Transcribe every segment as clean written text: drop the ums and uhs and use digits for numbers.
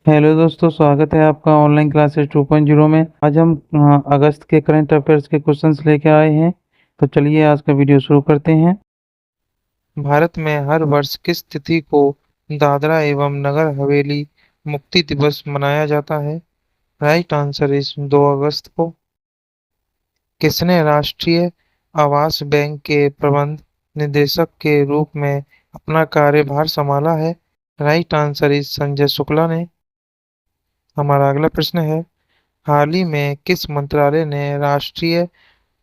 Hello दोस्तों, स्वागत है आपका ऑनलाइन क्लासेस 2.0 में। आज हम अगस्त के करंट अफेयर्स के क्वेश्चंस लेके आए हैं। तो चलिए आज का वीडियो शुरू करते हैं। भारत में हर वर्ष किस तिथि को दादरा एवं नगर हवेली मुक्ति दिवस मनाया जाता है? राइट आंसर इज 2 अगस्त को। किसने राष्ट्रीय आवास बैंक के प्रबंध निदेशक के रूप में अपना कार्यभार संभाला है? Right answer is Sanjay Shukla ने। हमारा अगला प्रश्न है, हाल ही में किस मंत्रालय ने राष्ट्रीय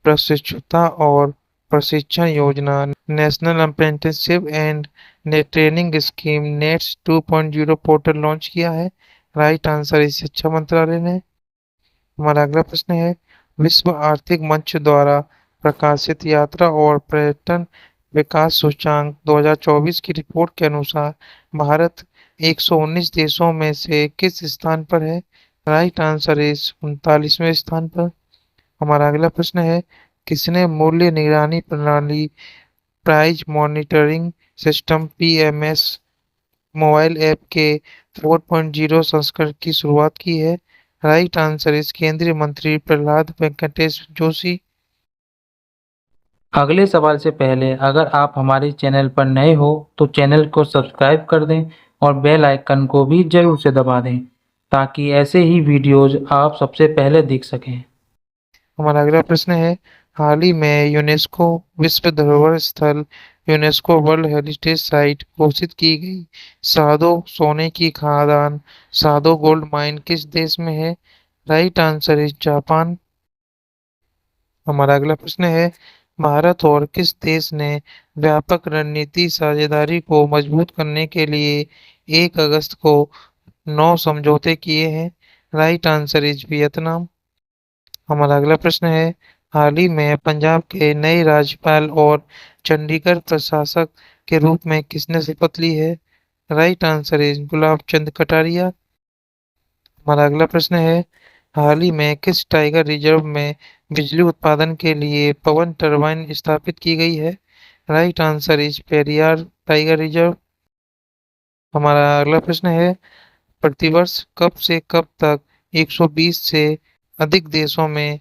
प्रशिक्षुता और प्रशिक्षण योजना national apprenticeship and training scheme nets 2.0 portal launch किया है? राइट आंसर इस शिक्षा मंत्रालय ने। हमारा अगला प्रश्न है, विश्व आर्थिक मंच द्वारा प्रकाशित यात्रा और पर्यटन विकास सूचकांक 2024 की रिपोर्ट के अनुसार भारत 119 देशों में से किस स्थान पर है? राइट आंसर इस 39वें स्थान पर। हमारा अगला प्रश्न है, किसने मूल्य निगरानी प्रणाली price monitoring system PMS mobile app के 4.0 संस्करण की शुरुआत की है? राइट आंसर इस केंद्रीय मंत्री प्रहलाद वेंकटेश जोशी। अगले सवाल से पहले अगर आप हमारे चैनल पर नए हो तो चैनल को सब्सक्राइब कर दें और बेल आइकन को भी जरूर से दबा दें ताकि ऐसे ही वीडियोज आप सबसे पहले देख सकें। हमारा अगला प्रश्न है, हाल ही में यूनेस्को विश्व धरोहर स्थल यूनेस्को वर्ल्ड हेरिटेज साइट घोषित की गई सादो सोने की खादान सादो गोल्ड माइन किस देश में है? Right answer is Japan. हमारा अगला प्रश्न है, भारत और किस देश ने व्यापक रणनीति साझेदारी को मजबूत करने के लिए 1 अगस्त को 9 समझौते किए हैं? Right answer is Vietnam. हमारा अगला प्रश्न है, हाल ही में पंजाब के नए राज्यपाल और चंडीगढ़ प्रशासक के रूप में किसने शपथ ली है? Right answer is Gulab Chand Kataria. हमारा अगला प्रश्न है, हाल ही में किस टाइगर रिजर्व में बिजली उत्पादन के लिए पवन टरबाइन स्थापित की गई है? Right answer is Periyar tiger reserve. हमारा अगला प्रश्न है, प्रतिवर्ष कब से कब तक 120 से अधिक देशों में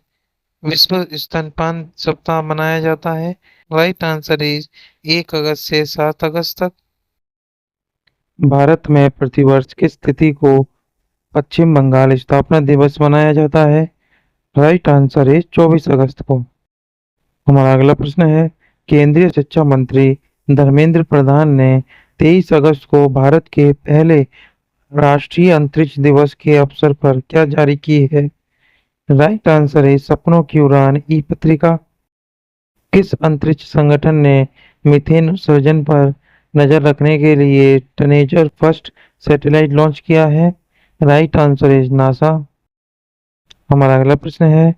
विश्व स्तनपान सप्ताह मनाया जाता है? राइट आंसर इज 1 अगस्त से 7 अगस्त तक। भारत में प्रतिवर्ष किस तिथि को पश्चिम बंगाल स्थापना दिवस मनाया जाता है? राइट आंसर है 24 अगस्त को। हमारा अगला प्रश्न है, केंद्रीय शिक्षा मंत्री धर्मेंद्र प्रधान ने 23 अगस्त को भारत के पहले राष्ट्रीय अंतरिक्ष दिवस के अवसर पर क्या जारी की है? राइट आंसर है सपनों की उड़ान ई पत्रिका। किस अंतरिक्ष संगठन ने मीथेन उत्सर्जन पर नजर रखने के लिए टनेजर फर्स्ट सैटेलाइट लॉन्च किया है? राइट आंसर है नासा। हमारा अगला प्रश्न है,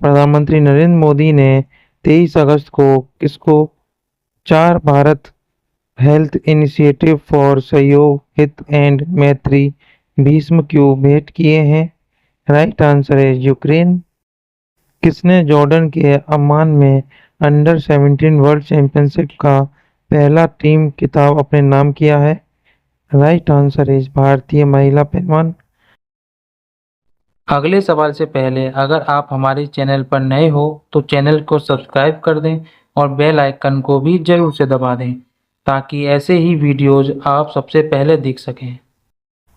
प्रधानमंत्री नरेंद्र मोदी ने 23 अगस्त को किसको 4 भारत हेल्थ इनिशिएटिव फॉर सहयोग हित एंड मैत्री भीष्म क्यों भेंट किए हैं? राइट आंसर है यूक्रेन। किसने जॉर्डन के अम्मान में अंडर 17 वर्ल्ड चैंपियनशिप का पहला टीम खिताब अपने नाम किया है? राइट आंसर है भारतीय महिला पहलवान। अगले सवाल से पहले अगर आप हमारे चैनल पर नए हो तो चैनल को सब्सक्राइब कर दें और बेल आइकन को भी जरूर से दबा दें ताकि ऐसे ही वीडियोज आप सबसे पहले देख सकें।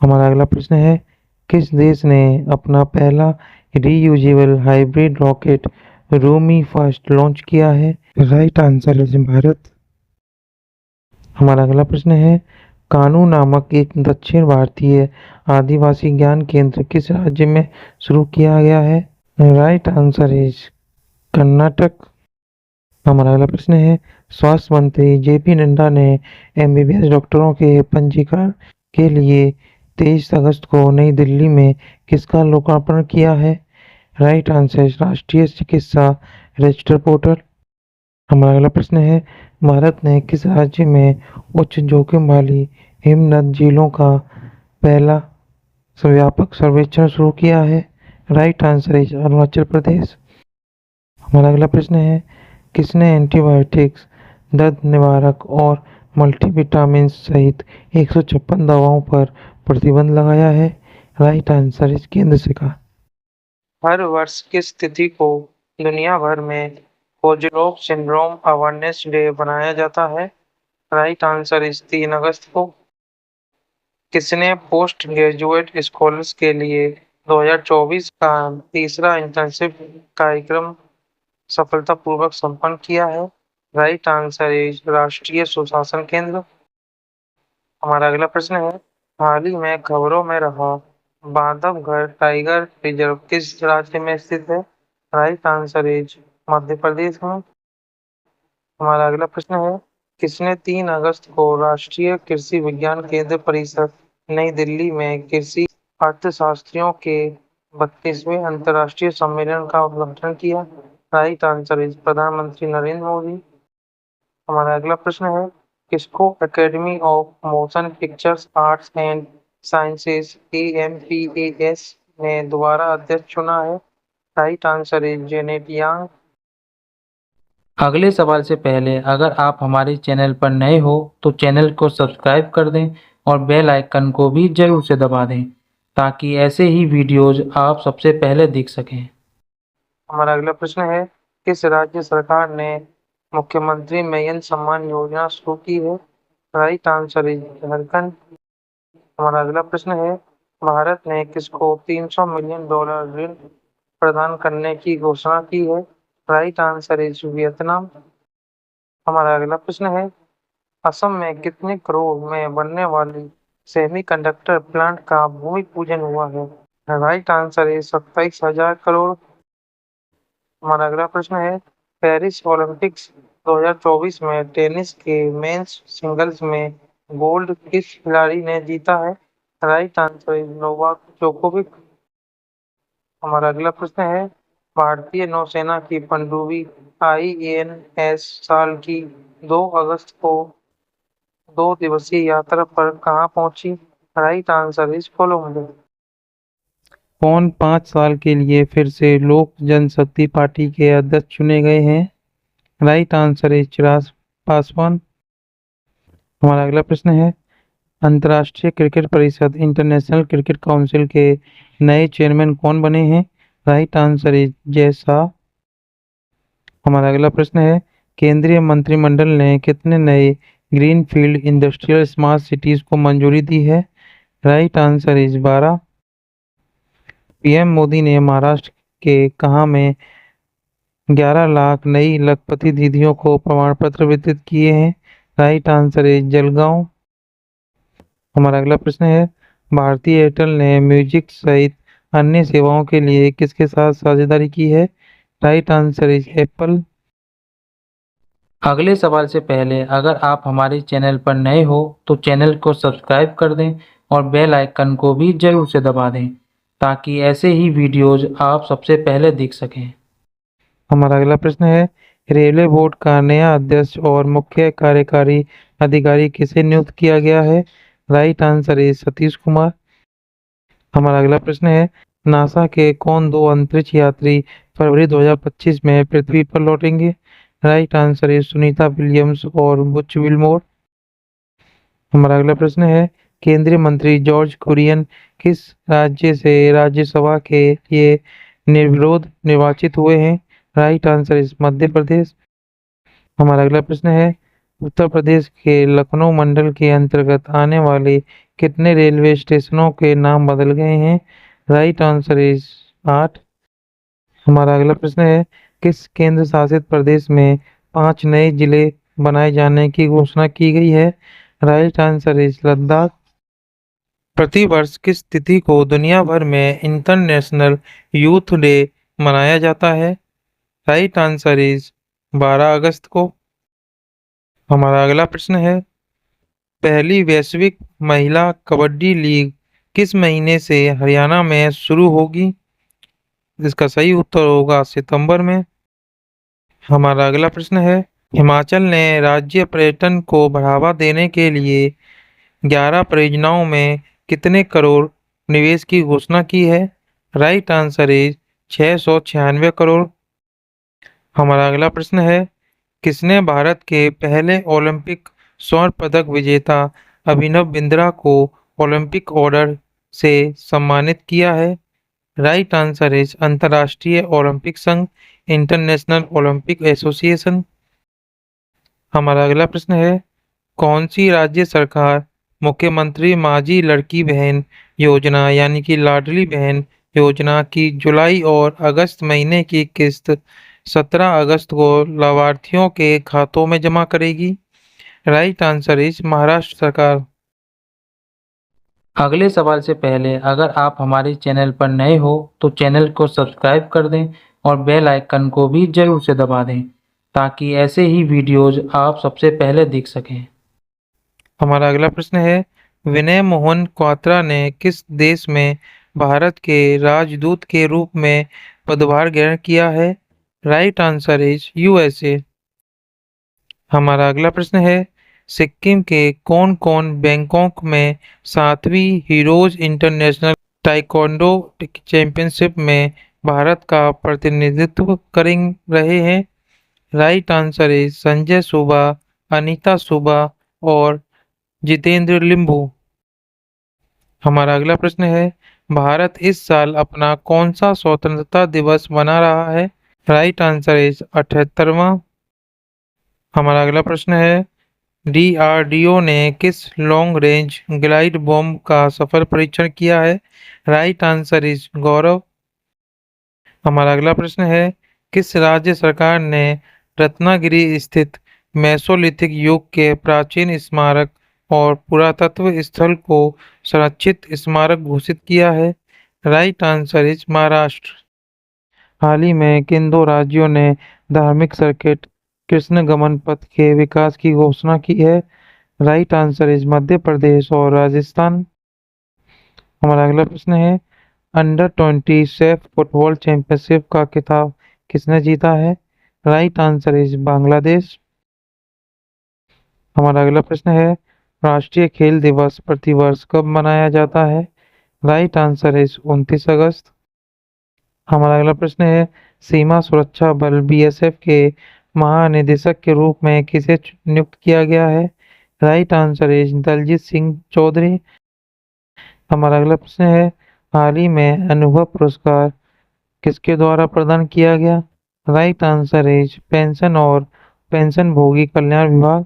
हमारा अगला प्रश्न है, किस देश ने अपना पहला रीयूजेबल हाइब्रिड रॉकेट रोमी फर्स्ट लॉन्च किया है? राइट आंसर है भारत। हमारा अगला प्रश्न है, कानू नामक एक दक्षिण भारतीय आदिवासी ज्ञान केंद्र किस राज्य में शुरू किया गया है? Right answer is Karnataka. हमारा अगला प्रश्न है, स्वास्थ्य मंत्री जेपी नड्डा ने एमबीबीएस डॉक्टरों के पंजीकरण के लिए 23 अगस्त को नई दिल्ली में किसका लोकार्पण किया है? राइट आंसर राष्ट्रीय चिकित्सा रजिस्टर पोर्टल। हमारा अगला प्रश्न है, भारत ने किस राज्य में उच्च जोखिम वाली हिमनद झीलों का पहला व्यापक सर्वेक्षण शुरू किया है? राइट आंसर है अरुणाचल प्रदेश। हमारा अगला प्रश्न है, किसने एंटीबायोटिक्स, दर्द निवारक और मल्टीविटामिन सहित 156 दवाओं पर प्रतिबंध लगाया है? राइट आंसर इज केंद्र सरकार। हर वर्ष किस तिथि को दुनिया भर में कोज़ुलोव सिंड्रोम अवेयरनेस डे मनाया जाता है? राइट आंसर इज 3 अगस्त को। किसने पोस्ट ग्रेजुएट स्कॉलर्स के लिए 2024 का तीसरा इंटर्नशिप कार्यक्रम सफलतापूर्वक संपन्न किया है? राइट आंसर इज राष्ट्रीय सुशासन केंद्र। हमारा अगला प्रश्न है, हाल ही में खबरों में रहा बांधवगढ़ टाइगर रिजर्व किस राज्य में स्थित है? Right answer is Madhya Pradesh में। हमारा अगला प्रश्न है, किसने 3 अगस्त को राष्ट्रीय कृषि विज्ञान केंद्र परिसर नई दिल्ली में कृषि अर्थशास्त्रियों के 32वें अंतर्राष्ट्रीय सम्मेलन का उद्घाटन किया? राइट आंसर इज प्रधानमंत्री नरेंद्र मोदी। हमारा अगला प्रश्न है, किसको academy of motion pictures arts and sciences AMPAS ने दोबारा अध्यक्ष चुना है? राइट आंसर इज जेनेट यांग। अगले सवाल से पहले अगर आप हमारे चैनल पर नए हो तो चैनल को सब्सक्राइब कर दें और बेल आइकन को भी जरूर से दबा दें ताकि ऐसे ही वीडियोज आप सबसे पहले देख सकें। हमारा अगला प्रश्न है, किस राज्य सरकार ने मुख्यमंत्री मेयन सम्मान योजना शुरू की है? Right answer is Jharkhand. हमारा अगला प्रश्न है, भारत ने किसको $300 मिलियन ऋण प्रदान करने की घोषणा की है? Right answer is Vietnam. हमारा अगला प्रश्न है, असम में कितने करोड़ में बनने वाली सेमीकंडक्टर प्लांट का भूमि पूजन हुआ है? Right answer is 27,000 crore. हमारा अगला प्रश्न है, पेरिस ओलंपिक्स 2024 में टेनिस के मेंस सिंगल्स में गोल्ड किस खिलाड़ी ने जीता है? Right answer is Novak Djokovic. हमारा अगला प्रश्न है, भारतीय नौसेना की पनडुब्बी INS साल की 2 अगस्त को 2 दिवसीय यात्रा पर कहाँ पहुंची? Right answer is Colombo. कौन 5 साल के लिए फिर से लोक जनशक्ति पार्टी के अध्यक्ष चुने गए हैं? Right answer is Chirag Paswan. हमारा अगला प्रश्न है, अंतर्राष्ट्रीय क्रिकेट परिषद इंटरनेशनल क्रिकेट काउंसिल के नए चेयरमैन कौन बने हैं? Right answer is Jay Shah. हमारा अगला प्रश्न है, केंद्रीय मंत्रिमंडल ने कितने नए ग्रीनफील्ड इंडस्ट्रियल स्मार्ट सिटीज को मंजूरी दी है? Right answer is 12। PM Modi ने महाराष्ट्र के कहाँ में 11 लाख नई लखपति दीदियों को प्रमाण पत्र वितरित किए हैं? Right answer is Jalgaon. हमारा अगला प्रश्न है, भारतीय एयरटेल ने म्यूजिक सहित अन्य सेवाओं के लिए किसके साथ साझेदारी की है? Right answer is Apple. अगले सवाल से पहले अगर आप हमारे चैनल पर नए हो तो चैनल को सब्सक्राइब कर दें और बेल आइकन को भी जरूर से दबा दें ताकि ऐसे ही वीडियोज आप सबसे पहले देख सकें। हमारा अगला प्रश्न है, रेलवे बोर्ड का नया अध्यक्ष और मुख्य कार्यकारी अधिकारी किसे नियुक्त किया गया है? Right answer is Satish Kumar. हमारा अगला प्रश्न है, नासा के कौन 2 अंतरिक्ष यात्री फरवरी 2025 में पृथ्वी पर लौटेंगे? Right answer is Sunita Williams और बुच विल्मोर। हमारा अगला प्रश्न है, केंद्रीय मंत्री जॉर्ज कुरियन किस राज्य से राज्यसभा के लिए निर्विरोध निर्वाचित हुए हैं? Right answer is Madhya Pradesh. हमारा अगला प्रश्न है, उत्तर प्रदेश के लखनऊ मंडल के अंतर्गत आने वाले कितने रेलवे स्टेशनों के नाम बदल गए हैं? Right answer is 8। हमारा अगला प्रश्न है, किस केंद्र शासित प्रदेश में 5 नए जिले बनाए जाने की घोषणा की गई है? Right answer is Ladakh. प्रतिवर्ष किस तिथि को दुनिया भर में इंटरनेशनल यूथ डे मनाया जाता है? राइट आंसर इज 12 अगस्त को। हमारा अगला प्रश्न है, पहली वैश्विक महिला कबड्डी लीग किस महीने से हरियाणा में शुरू होगी? इसका सही उत्तर होगा सितंबर में। हमारा अगला प्रश्न है, हिमाचल ने राज्य पर्यटन को बढ़ावा देने के लिए 11 परियोजनाओं में कितने करोड़ निवेश की घोषणा की है? Right answer is 696 crore. हमारा अगला प्रश्न है, किसने भारत के पहले ओलंपिक स्वर्ण पदक विजेता अभिनव बिंद्रा को ओलंपिक ऑर्डर से सम्मानित किया है? राइट आंसर इज अंतर्राष्ट्रीय ओलंपिक संघ, इंटरनेशनल ओलंपिक एसोसिएशन। हमारा अगला प्रश्न है, कौन सी राज्य सरकार मुख्यमंत्री माझी लड़की बहन योजना यानी कि लाडली बहन योजना की जुलाई और अगस्त महीने की किस्त 17 अगस्त को लाभार्थियों के खातों में जमा करेगी? राइट आंसर इज महाराष्ट्र सरकार। अगले सवाल से पहले अगर आप हमारे चैनल पर नए हो तो चैनल को सब्सक्राइब कर दें और बेल आइकन को भी जरूर से दबा दें ताकि ऐसे ही वीडियोज आप सबसे पहले देख सकें। हमारा अगला प्रश्न है, विनय मोहन क्वात्रा ने किस देश में भारत के राजदूत के रूप में पदभार ग्रहण किया है? Right answer is USA. हमारा अगला प्रश्न है, सिक्किम के कौन कौन बैंकॉक में 7वीं हीरोज इंटरनेशनल ताइक्वांडो चैंपियनशिप में भारत का प्रतिनिधित्व कर रहे हैं? राइट आंसर इज संजय सुबा, अनीता सुबा और जितेंद्र लिम्बू। हमारा अगला प्रश्न है, भारत इस साल अपना कौन सा स्वतंत्रता दिवस मना रहा है? राइट आंसर इज 78वां। हमारा अगला प्रश्न है, डीआरडीओ ने किस लॉन्ग रेंज ग्लाइड बॉम्ब का सफल परीक्षण किया है? राइट आंसर इज गौरव। हमारा अगला प्रश्न है, किस राज्य सरकार ने रत्नागिरी स्थित मेसोलिथिक युग के प्राचीन स्मारक और पुरातत्व स्थल को संरक्षित स्मारक घोषित किया है? Right answer is Maharashtra. हाल ही में किन दो राज्यों ने धार्मिक सर्किट कृष्ण गमन पथ के विकास की घोषणा की है? Right answer is Madhya Pradesh और राजस्थान। हमारा अगला प्रश्न है, अंडर 20 सेफ फुटबॉल चैंपियनशिप का खिताब किसने जीता है? Right answer is Bangladesh. हमारा अगला प्रश्न है, राष्ट्रीय खेल दिवस प्रतिवर्ष कब मनाया जाता है? राइट आंसर इज 29 अगस्त। हमारा अगला प्रश्न है, सीमा सुरक्षा बल बीएसएफ के महानिदेशक के रूप में किसे नियुक्त किया गया है? Right answer is Daljeet Singh Chaudhary. हमारा अगला प्रश्न है, हाल ही में अनुभव पुरस्कार किसके द्वारा प्रदान किया गया? राइट आंसर इज पेंशन और पेंशनभोगी कल्याण विभाग।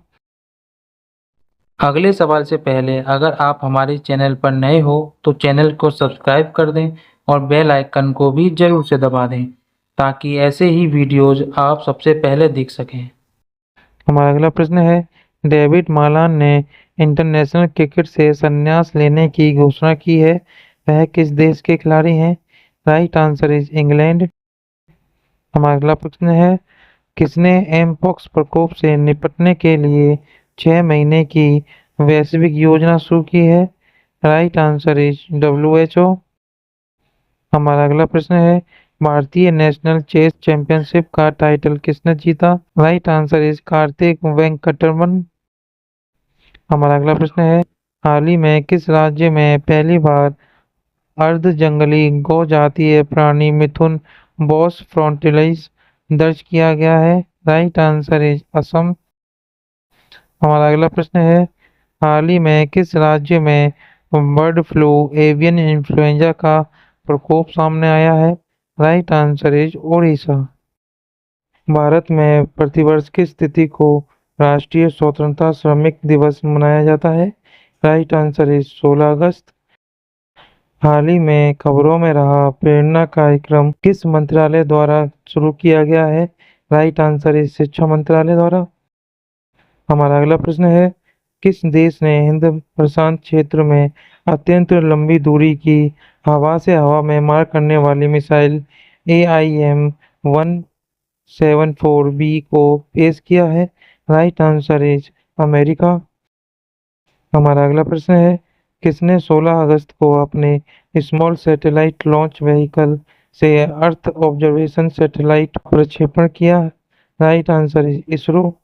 अगले सवाल से पहले अगर आप हमारे चैनल पर नए हो तो चैनल को सब्सक्राइब कर दें और बेल आइकन को भी जरूर से दबा दें ताकि ऐसे ही वीडियोज आप सबसे पहले देख सकें। हमारा अगला प्रश्न है, डेविड मालान ने इंटरनेशनल क्रिकेट से संन्यास लेने की घोषणा की है, वह किस देश के खिलाड़ी हैं? Right answer is England. हमारा अगला प्रश्न है, किसने एमपॉक्स प्रकोप से निपटने के लिए 6 महीने की वैश्विक योजना शुरू की है? Right answer is WHO। हमारा अगला प्रश्न है, भारतीय नेशनल चेस चैंपियनशिप का टाइटल किसने जीता? Right answer is Kartik Venkataraman. हमारा अगला प्रश्न है, हाल ही में किस राज्य में पहली बार अर्ध जंगली गौ जातीय प्राणी मिथुन बॉस फ्रंटिलिस दर्ज किया गया है? Right answer is Assam. हमारा अगला प्रश्न है, हाल ही में किस राज्य में बर्ड फ्लू एवियन इन्फ्लुएंजा का प्रकोप सामने आया है? Right answer is Odisha. Bharat में प्रतिवर्ष किस तिथि को राष्ट्रीय स्वतंत्रता श्रमिक दिवस मनाया जाता है? राइट आंसर इज 16 अगस्त। हाल ही में खबरों में रहा प्रेरणा कार्यक्रम किस मंत्रालय द्वारा शुरू किया गया है? राइट आंसर इज शिक्षा मंत्रालय द्वारा। हमारा अगला प्रश्न है, किस देश ने हिंद प्रशांत क्षेत्र में अत्यंत लंबी दूरी की हवा से हवा में मार करने वाली मिसाइल AIM-174B को पेश किया है? Right answer is America. हमारा अगला प्रश्न है, किसने 16 अगस्त को अपने स्मॉल सैटेलाइट लॉन्च व्हीकल से अर्थ ऑब्जर्वेशन सैटेलाइट प्रक्षेपण किया? Right answer is ISRO.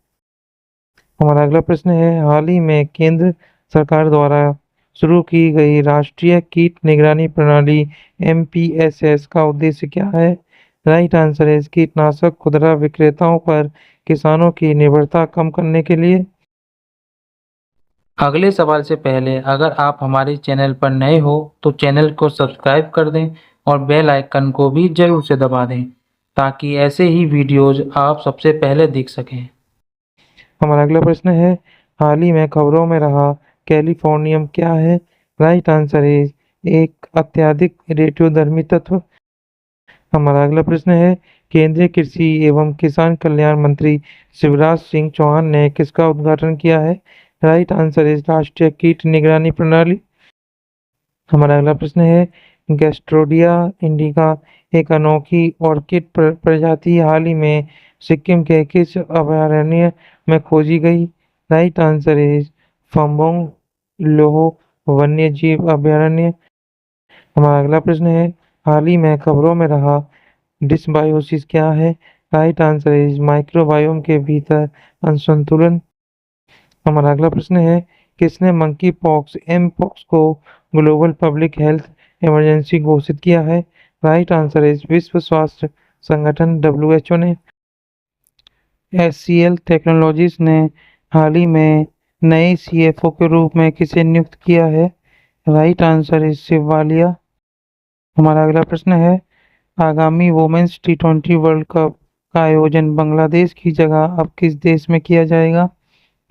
हमारा अगला प्रश्न है, हाल ही में केंद्र सरकार द्वारा शुरू की गई राष्ट्रीय कीट निगरानी प्रणाली MPSS का उद्देश्य क्या है? राइट आंसर है कीटनाशक खुदरा विक्रेताओं पर किसानों की निर्भरता कम करने के लिए। अगले सवाल से पहले अगर आप हमारे चैनल पर नए हो तो चैनल को सब्सक्राइब कर दें और बेल आइकन को भी जरूर से दबा दें ताकि ऐसे ही वीडियोज आप सबसे पहले देख सकें। हमारा अगला प्रश्न है, हाल ही में खबरों में रहा कैलिफोर्नियम क्या है? राइट आंसर इज एक अत्यधिक रेडियोधर्मी तत्व। हमारा अगला प्रश्न है, केंद्रीय कृषि एवं किसान कल्याण मंत्री शिवराज सिंह चौहान ने किसका उद्घाटन किया है? राइट आंसर इज राष्ट्रीय कीट निगरानी प्रणाली। हमारा अगला प्रश्न है, गैस्ट्रोडिया इंडिका एक अनोखी ऑर्किड प्रजाति हाल ही में सिक्किम के किस अभयारण्य में खोजी गई? राइट आंसर इज फम्बोंग लोहो वन्य जीव अभयारण्य। हमारा अगला प्रश्न है, हाल ही में खबरों में रहा डिसबायोसिस क्या है? राइट आंसर इज माइक्रोबायोम के भीतर असंतुलन। हमारा अगला प्रश्न है, किसने मंकी पॉक्स एम पॉक्स को ग्लोबल पब्लिक हेल्थ इमरजेंसी घोषित किया है? राइट आंसर इज विश्व स्वास्थ्य संगठन WHO ने। HCL टेक्नोलॉजीज ने हाल ही में नए CFO के रूप में किसे नियुक्त किया है? Right answer is Shivalia. हमारा अगला प्रश्न है, आगामी वुमेन्स T20 वर्ल्ड कप का आयोजन बांग्लादेश की जगह अब किस देश में किया जाएगा?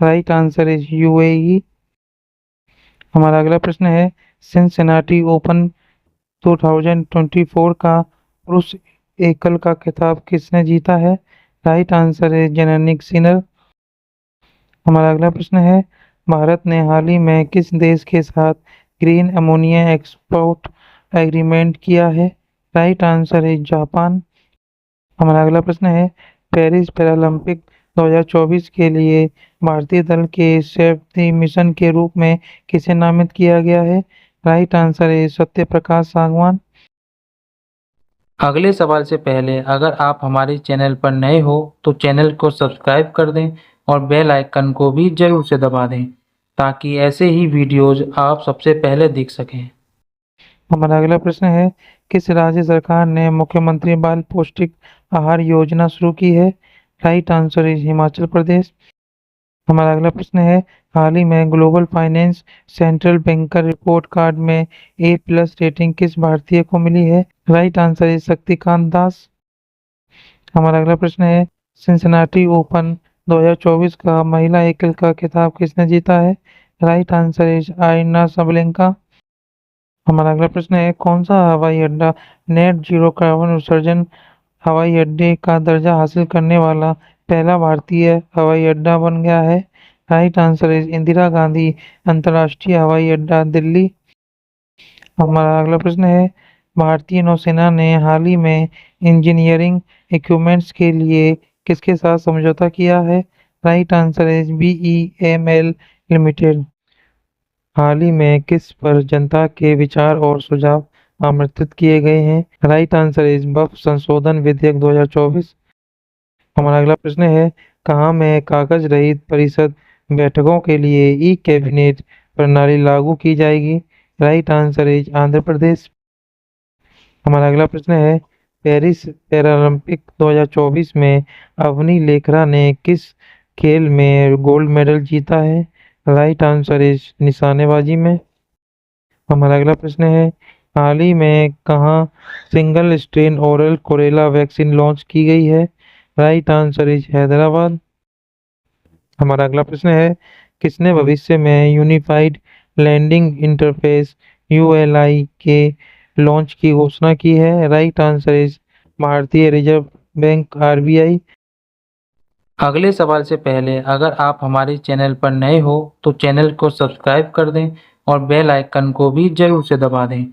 Right answer is UAE। हमारा अगला प्रश्न है, सिनसिनाटी ओपन 2024 का पुरुष एकल का खिताब किसने जीता है? राइट आंसर है जेनिक सिनर। हमारा अगला प्रश्न है, भारत ने हाल ही में किस देश के साथ ग्रीन अमोनिया एक्सपोर्ट एग्रीमेंट किया है? राइट आंसर है जापान। हमारा अगला प्रश्न है, पेरिस पैरालंपिक 2024 के लिए भारतीय दल के सेफ्टी मिशन के रूप में किसे नामित किया गया है? राइट आंसर है सत्य प्रकाश सांगवान। अगले सवाल से पहले अगर आप हमारे चैनल पर नए हो तो चैनल को सब्सक्राइब कर दें और बेल आइकन को भी जरूर से दबा दें ताकि ऐसे ही वीडियोज आप सबसे पहले देख सकें। हमारा अगला प्रश्न है, किस राज्य सरकार ने मुख्यमंत्री बाल पौष्टिक आहार योजना शुरू की है? Right answer is Himachal Pradesh. हमारा अगला प्रश्न है, हाल ही में global finance central banker report card में A+ रेटिंग किस भारतीय को मिली है? Right answer is Shaktikanta Das. हमारा अगला प्रश्न है, सिंसिनाटी ओपन 2024 का महिला एकल का खिताब किसने जीता है? राइट आंसर इज आइना सबलेंका। हमारा अगला प्रश्न है, कौन सा हवाई अड्डा नेट जीरो कार्बन उत्सर्जन हवाई अड्डे का दर्जा हासिल करने वाला पहला भारतीय हवाई अड्डा बन गया है? Right answer is Indira Gandhi अंतर्राष्ट्रीय हवाई अड्डा दिल्ली। हमारा अगला प्रश्न है, भारतीय नौसेना ने हाल ही में इंजीनियरिंग इक्विपमेंट्स के लिए किसके साथ समझौता किया है? Right answer is BEML limited. हाल ही में किस पर जनता के विचार और सुझाव आमंत्रित किए गए हैं? राइट आंसर इज वक्फ संशोधन विधेयक 2024। हमारा अगला प्रश्न है, कहाँ में कागज रहित परिषद बैठकों के लिए कैबिनेट प्रणाली लागू की जाएगी? Right answer is Andhra Pradesh. हमारा अगला प्रश्न है, पेरिस पैरालंपिक 2024 में अवनी लेखरा ने किस खेल में गोल्ड मेडल जीता है? राइट आंसर इज निशानेबाजी में। हमारा अगला प्रश्न है, हाल ही में कहाँ सिंगल स्ट्रेन ओरल कोरेला वैक्सीन लॉन्च की गई है? Right answer is Hyderabad. हमारा अगला प्रश्न है, किसने भविष्य में यूनिफाइड लैंडिंग इंटरफेस ULI के लॉन्च की घोषणा की है? राइट आंसर इज भारतीय रिजर्व बैंक RBI। अगले सवाल से पहले अगर आप हमारे चैनल पर नए हो तो चैनल को सब्सक्राइब कर दें और बेल आइकन को भी जरूर से दबा दें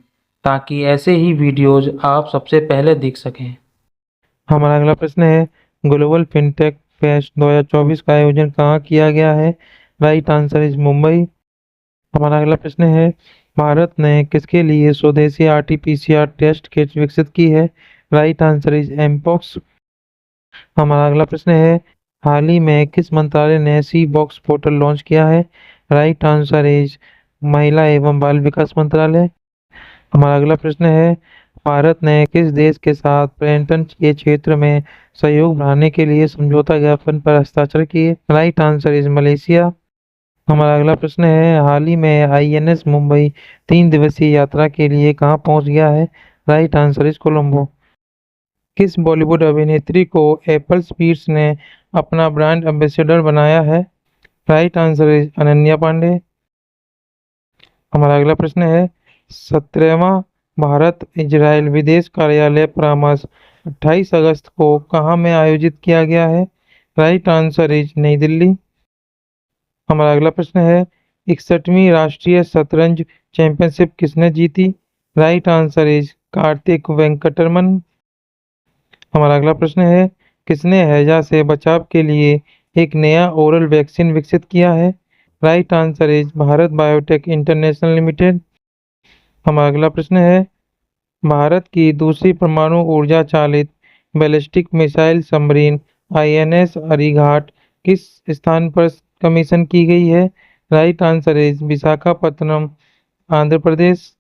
ताकि ऐसे ही वीडियोज आप सबसे पहले देख सकें। हमारा अगला प्रश्न है, ग्लोबल फिनटेक फेस्ट 2024 का आयोजन कहाँ किया गया है? Right answer is Mumbai. हमारा अगला प्रश्न है, भारत ने किसके लिए स्वदेशी RT-PCR टेस्ट किट विकसित की है? Right answer is mpox. हमारा अगला प्रश्न है, हाल ही में किस मंत्रालय ने सी बॉक्स पोर्टल लॉन्च किया है? राइट आंसर इज महिला एवं बाल विकास मंत्रालय। हमारा अगला प्रश्न है, भारत ने किस देश के साथ पर्यटन के क्षेत्र में सहयोग बढ़ाने के लिए समझौता ज्ञापन पर हस्ताक्षर किए? Right answer is Malaysia. हमारा अगला प्रश्न है, हाल ही में आईएनएस मुंबई 3 दिवसीय यात्रा के लिए कहाँ पहुंच गया है? Right answer is Colombo. किस बॉलीवुड अभिनेत्री को एप्पल स्पीड्स ने अपना ब्रांड एम्बेसडर बनाया है? Right answer is Ananya Pandey. हमारा अगला प्रश्न है, 17वां भारत इजराइल विदेश कार्यालय परामर्श 28 अगस्त को कहाँ में आयोजित किया गया है? राइट आंसर इज नई दिल्ली। हमारा अगला प्रश्न है, 61वीं राष्ट्रीय शतरंज चैंपियनशिप किसने जीती? Right answer is Kartik Venkataraman. हमारा अगला प्रश्न है, किसने हैजा से बचाव के लिए एक नया ओरल वैक्सीन विकसित किया है? Right answer is Bharat biotech international limited. हमारा अगला प्रश्न है, भारत की दूसरी परमाणु ऊर्जा चालित ballistic missile submarine INS Arighat किस स्थान पर कमीशन की गई है? Right answer is Visakhapatnam, Andhra Pradesh.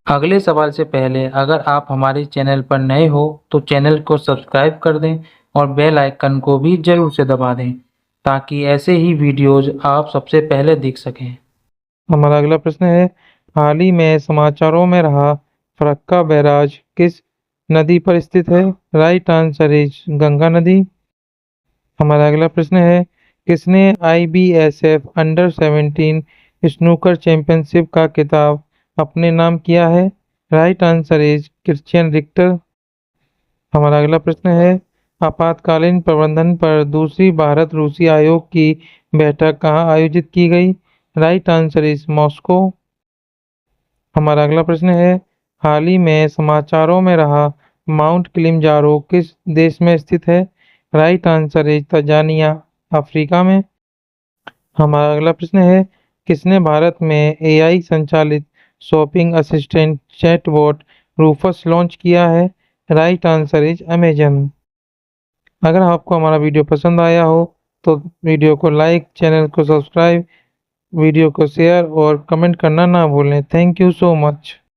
अगले सवाल से पहले अगर आप हमारे चैनल पर नए हो तो चैनल को सब्सक्राइब कर दें और बेल आइकन को भी जरूर से दबा दें ताकि ऐसे ही वीडियोज आप सबसे पहले देख सकें। हमारा अगला प्रश्न है, हाल ही में समाचारों में रहा फरक्का बैराज किस नदी पर स्थित है? राइट आंसर इज गंगा नदी। हमारा अगला प्रश्न है, किसने आईबीएसएफ अंडर 17 स्नूकर चैंपियनशिप का खिताब अपने नाम किया है? Right answer is Christian Richter. हमारा अगला प्रश्न है, आपातकालीन प्रबंधन पर दूसरी भारत रूसी आयोग की बैठक कहाँ आयोजित की गई? Right answer is Moscow. हमारा अगला प्रश्न है, हाल ही में समाचारों में रहा माउंट किलिमंजारो किस देश में स्थित है? Right answer is Tanzania, Africa में। हमारा अगला प्रश्न है, किसने भारत में एआई संचालित shopping assistant chatbot Rufus launch किया है? Right answer is Amazon. अगर आपको हमारा वीडियो पसंद आया हो तो वीडियो को लाइक, चैनल को सब्सक्राइब, वीडियो को शेयर और कमेंट करना ना भूलें। Thank you so much.